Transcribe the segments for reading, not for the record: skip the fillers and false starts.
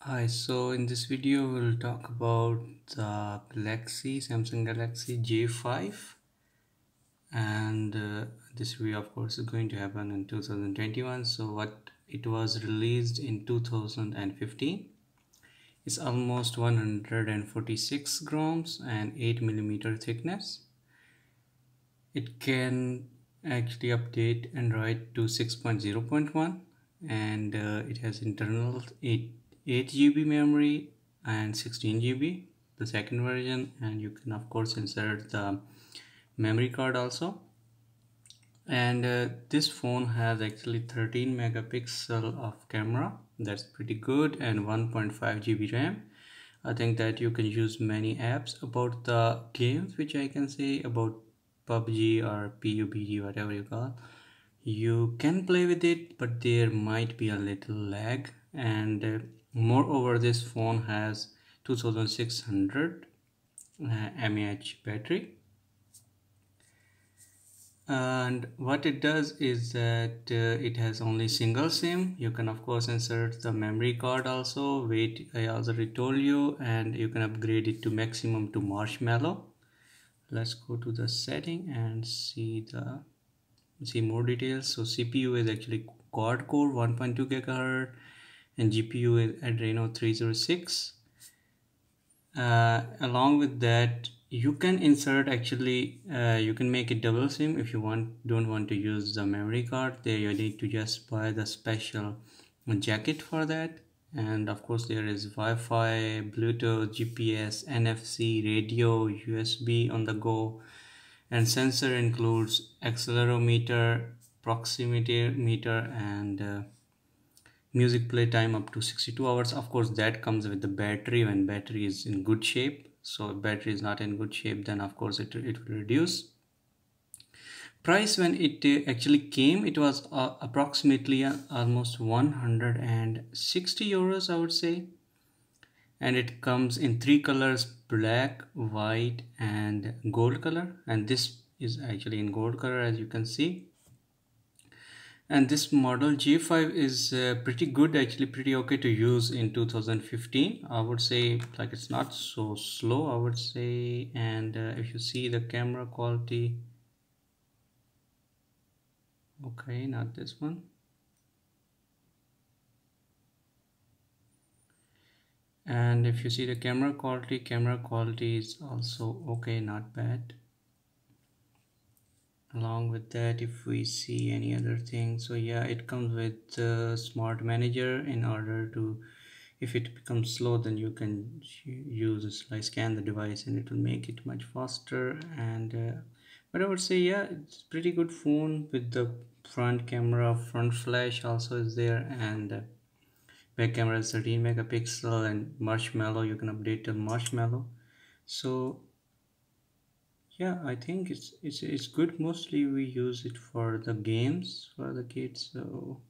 Hi, so in this video we'll talk about the Samsung Galaxy J5, and this review of course is going to happen in 2021. So what it was released in 2015. It's almost 146 grams and 8 millimeter thickness. It can actually update Android to 6.0.1, and it has internal 8 GB memory and 16 GB, the second version, and you can of course insert the memory card also. And this phone has actually 13 megapixel of camera, that's pretty good, and 1.5 GB RAM. I think that you can use many apps. About the games, which I can say about PUBG or PUBG, whatever you call, you can play with it, but there might be a little lag. And moreover, this phone has 2600 mAh battery. And what it does is that it has only single SIM. You can of course insert the memory card also, weight I already told you, and you can upgrade it to maximum to marshmallow. Let's go to the setting and see more details. So CPU is actually quad core 1.2 GHz, and GPU is Adreno 306. Along with that, you can insert actually you can make it double SIM if you don't want to use the memory card. There you need to just buy the special jacket for that. And of course there is Wi-Fi, Bluetooth, GPS, NFC, radio, USB on the go, and sensor includes accelerometer, proximity meter, and music play time up to 62 hours. Of course that comes with the battery. When battery is in good shape, so if battery is not in good shape, then of course it will reduce. Price when it actually came, it was approximately almost 160 euros, I would say. And it comes in three colors: black, white, and gold color, and this is actually in gold color, as you can see. And this model G5 is pretty good, actually pretty okay to use in 2015. I would say, like, it's not so slow, I would say. And if you see the camera quality, okay, not this one. And if you see the camera quality is also okay, not bad. Along with that, if we see any other thing, so yeah, it comes with smart manager. In order to, if it becomes slow, then you can use this, like, scan the device, and it will make it much faster. And but I would say, yeah, it's pretty good phone with the front camera. Front flash also is there, and back camera is 13 megapixel, and marshmallow, you can update the marshmallow. So yeah, I think it's good. Mostly we use it for the games for the kids, so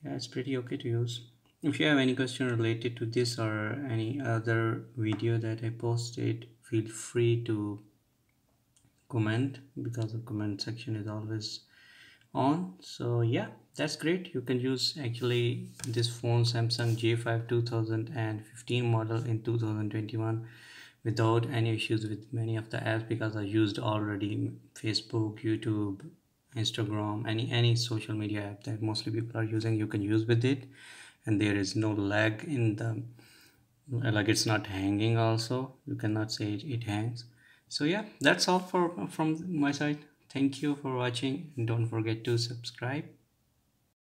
yeah, it's pretty okay to use. If you have any question related to this or any other video that I posted, feel free to comment, because the comment section is always on. So yeah, that's great. You can use actually this phone, Samsung J5 2015 model, in 2021 without any issues with many of the apps, because I used already Facebook, YouTube, Instagram, any social media app that mostly people are using, you can use with it. And there is no lag in the, like, it's not hanging also. You cannot say it hangs. So yeah, that's all from my side. Thank you for watching, and don't forget to subscribe.